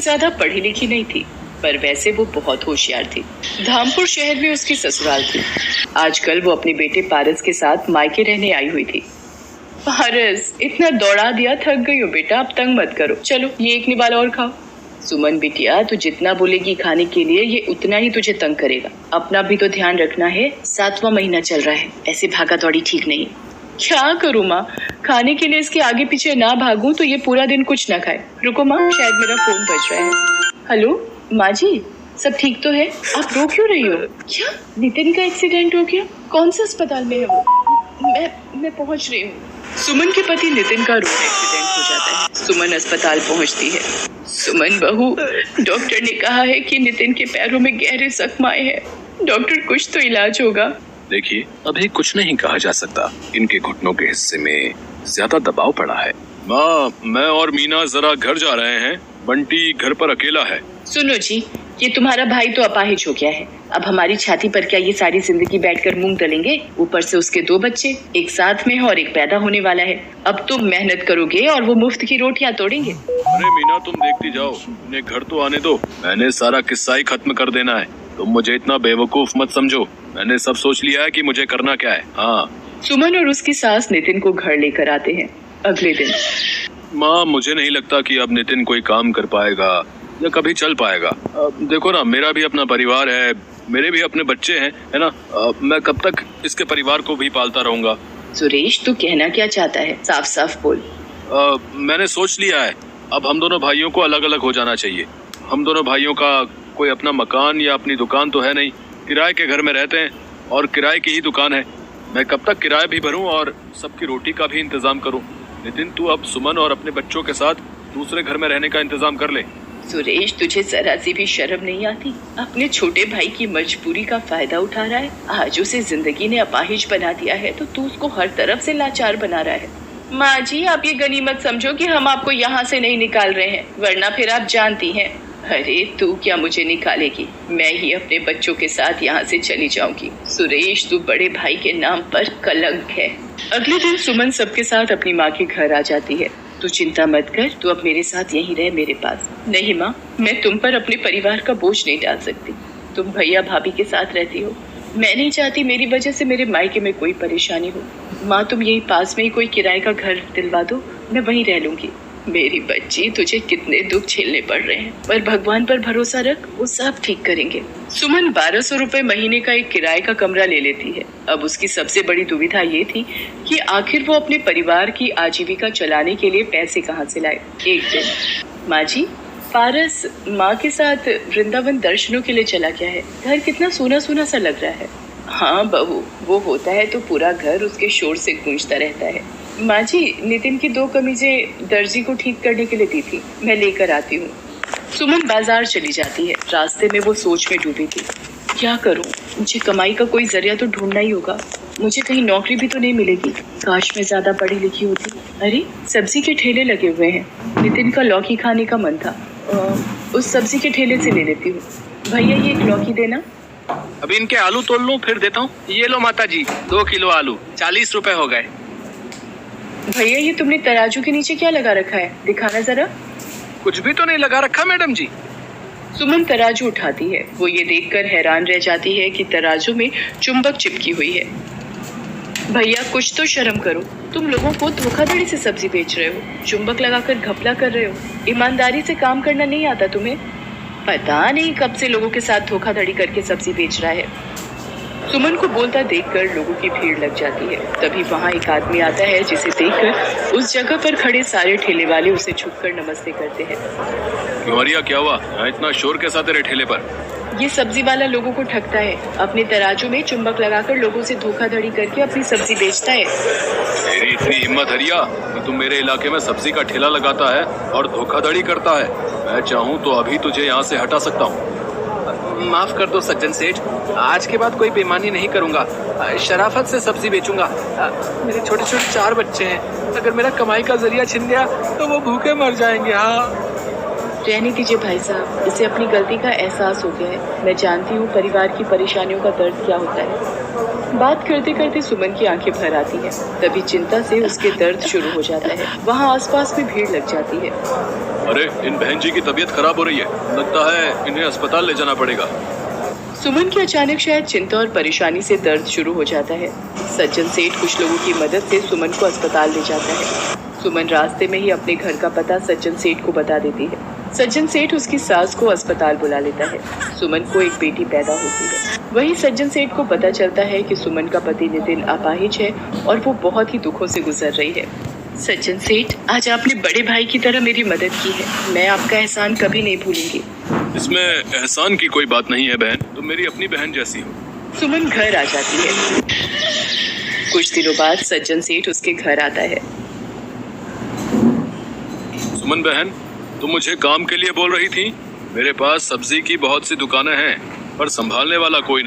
ज्यादा पढ़ी लिखी नहीं थी, पर वैसे वो बहुत होशियार थी। धामपुर शहर में उसकी ससुराल थी। आजकल वो अपने बेटे पारस के साथ मायके रहने आई हुई थी। पारस, इतना दौड़ा दिया, थक गई हो बेटा, अब तंग मत करो। चलो ये एक निवाला और खाओ। सुमन बिटिया, तू जितना बोलेगी खाने के लिए ये उतना ही तुझे तंग करेगा। अपना भी तो ध्यान रखना है, 7वां महीना चल रहा है, ऐसे भागा दौड़ी ठीक नहीं। क्या करूँ माँ, खाने के लिए इसके आगे पीछे ना भागूं तो ये पूरा दिन कुछ ना खाए। रुको माँ, शायद मेरा फोन बज रहा है। हेलो माँ जी, सब ठीक तो है? आप रो क्यों रही हो? क्या नितिन का एक्सीडेंट हो गया? कौन से अस्पताल में है वो? मैं पहुँच रही हूँ। सुमन के पति नितिन का रोड एक्सीडेंट हो जाता है। सुमन अस्पताल पहुँचती है। सुमन बहू, डॉक्टर ने कहा है कि नितिन के पैरों में गहरे जख्म आए हैं। डॉक्टर, कुछ तो इलाज होगा। देखिए, अभी कुछ नहीं कहा जा सकता। इनके घुटनों के हिस्से में ज्यादा दबाव पड़ा है। माँ, मैं और मीना जरा घर जा रहे हैं। बंटी घर पर अकेला है। सुनो जी, ये तुम्हारा भाई तो अपाहिज हो गया है। अब हमारी छाती पर क्या ये सारी जिंदगी बैठकर मूंग दलेंगे? ऊपर से उसके 2 बच्चे, एक साथ में है और एक पैदा होने वाला है। अब तुम मेहनत करोगे और वो मुफ्त की रोटियां तोड़ेंगे। अरे मीना, तुम देखती जाओ, उन्हें घर तो आने दो। मैंने सारा किस्सा ही खत्म कर देना है। तुम मुझे इतना बेवकूफ मत समझो। मैंने सब सोच लिया है कि मुझे करना क्या है। हाँ। सुमन और उसकी सास नितिन को घर लेकर आते हैं। अगले दिन, माँ, मुझे नहीं लगता कि अब नितिन कोई काम कर पाएगा या कभी चल पाएगा। देखो ना, मेरा भी अपना परिवार है, मेरे भी अपने बच्चे हैं, है ना। मैं कब तक इसके परिवार को भी पालता रहूंगा? सुरेश, तू कहना क्या चाहता है? साफ साफ बोल। मैंने सोच लिया है, अब हम दोनों भाइयों को अलग अलग हो जाना चाहिए। हम दोनों भाइयों का कोई अपना मकान या अपनी दुकान तो है नहीं, किराए के घर में रहते हैं और किराए की ही दुकान है। मैं कब तक किराया भी भरूं और सबकी रोटी का भी इंतजाम करूं? नितिन, तू अब सुमन और अपने बच्चों के साथ दूसरे घर में रहने का इंतजाम कर ले। सुरेश, तुझे जरा सी भी शर्म नहीं आती? अपने छोटे भाई की मजबूरी का फायदा उठा रहा है। आज उसे जिंदगी ने अपाहिज बना दिया है तो तू उसको हर तरफ से लाचार बना रहा है। माँ जी, आप ये गनीमत समझो कि हम आपको यहाँ से नहीं निकाल रहे हैं, वरना फिर आप जानती हैं। अरे तू क्या मुझे निकालेगी? मैं ही अपने बच्चों के साथ यहाँ से चली जाऊंगी। सुरेश, तू बड़े भाई के नाम पर कलंक है। अगले दिन सुमन सबके साथ अपनी माँ के घर आ जाती है। तू चिंता मत कर, तू अब मेरे साथ यहीं रह, मेरे पास। नहीं माँ, मैं तुम पर अपने परिवार का बोझ नहीं डाल सकती। तुम भैया भाभी के साथ रहती हो, मैं नहीं चाहती मेरी वजह से मेरे मायके में कोई परेशानी हो। माँ, तुम यही पास में ही कोई किराए का घर दिलवा दो, मैं वहीं रह लूंगी। मेरी बच्ची, तुझे कितने दुख झेलने पड़ रहे हैं, पर भगवान पर भरोसा रख, वो सब ठीक करेंगे। सुमन 1200 रुपए महीने का एक किराए का कमरा ले लेती है। अब उसकी सबसे बड़ी दुविधा ये थी कि आखिर वो अपने परिवार की आजीविका चलाने के लिए पैसे कहाँ से लाए। एक दिन, माँ जी, पारस माँ के साथ वृंदावन दर्शनों के लिए चला गया है। घर कितना सूना सूना सा लग रहा है। हाँ बहू, वो होता है तो पूरा घर उसके शोर से गूंजता रहता है। माँ जी, नितिन की 2 कमीजें दर्जी को ठीक करने के लिए दी थी, मैं लेकर आती हूँ। सुमन बाजार चली जाती है। रास्ते में वो सोच में डूबी थी, क्या करूँ? मुझे कमाई का कोई जरिया तो ढूंढना ही होगा। मुझे कहीं नौकरी भी तो नहीं मिलेगी। काश मैं ज्यादा पढ़ी लिखी होती। अरे, सब्जी के ठेले लगे हुए हैं। नितिन का लौकी खाने का मन था, उस सब्जी के ठेले से ले लेती हूँ। भैया, ये एक लौकी देना। अभी इनके आलू तोल लूं, फिर देता हूँ। ये लो माता जी, 2 किलो आलू, 40 रुपए हो गए। भैया, ये तुमने तराजू के नीचे क्या लगा रखा है? दिखाना जरा। कुछ भी तो नहीं लगा रखा मैडम जी। सुमन तराजू उठाती है। वो ये देखकर हैरान रह जाती है कि तराजू में चुंबक चिपकी हुई है। भैया, कुछ तो शर्म करो। तुम लोगों को धोखाधड़ी से सब्जी बेच रहे हो, चुंबक लगाकर घपला कर रहे हो। ईमानदारी से काम करना नहीं आता तुम्हें? पता नहीं कब से लोगों के साथ धोखाधड़ी करके सब्जी बेच रहा है। सुमन को बोलता देखकर लोगों की भीड़ लग जाती है। तभी वहाँ एक आदमी आता है जिसे देखकर उस जगह पर खड़े सारे ठेले वाले उसे झुककर नमस्ते करते हैं। क्यों रिया, क्या हुआ? इतना शोर कैसा तेरे ठेले पर? ये सब्जी वाला लोगों को ठगता है, अपने तराजू में चुंबक लगाकर लोगों से धोखाधड़ी करके अपनी सब्जी बेचता है। तेरी इतनी हिम्मत हरिया कि तुम मेरे इलाके में सब्जी का ठेला लगाता है और धोखाधड़ी करता है। मैं चाहूँ तो अभी तुझे यहाँ से हटा सकता हूँ। माफ कर दो सज्जन सेठ, आज के बाद कोई बेईमानी नहीं करूंगा। शराफत से सब्जी बेचूंगा। मेरे छोटे छोटे 4 बच्चे हैं, अगर मेरा कमाई का जरिया छिन गया तो वो भूखे मर जाएंगे। हाँ, रहने दीजिए भाई साहब, इसे अपनी गलती का एहसास हो गया है। मैं जानती हूँ परिवार की परेशानियों का दर्द क्या होता है। बात करते करते सुमन की आंखें भर आती हैं। तभी चिंता से उसके दर्द शुरू हो जाता है। वहाँ आसपास में भीड़ लग जाती है। अरे इन बहन जी की तबीयत खराब हो रही है, लगता है इन्हें अस्पताल ले जाना पड़ेगा। सुमन की अचानक शायद चिंता और परेशानी से दर्द शुरू हो जाता है। सज्जन सेठ कुछ लोगों की मदद से सुमन को अस्पताल ले जाता है। सुमन रास्ते में ही अपने घर का पता सज्जन सेठ को बता देती है। सज्जन सेठ उसकी सास को अस्पताल बुला लेता है। सुमन को एक बेटी पैदा होती है। वहीं सज्जन सेठ को पता चलता है कि सुमन का पति नितिन अपाहिज है और वो बहुत ही दुखों से गुजर रही है। सज्जन सेठ, आज आपने बड़े भाई की तरह मेरी मदद की है। मैं आपका एहसान कभी नहीं भूलूंगी। इसमें एहसान की कोई बात नहीं है बहन, तुम मेरी अपनी बहन जैसी हो। सुमन घर आ जाती है। कुछ दिनों बाद सज्जन सेठ उसके घर आता है। सुमन बहन, तुम मुझे काम के लिए बोल रही थी? मेरे पास सब्जी की बहुत सी दुकानें हैं, पर संभालने वाला कोई नहीं।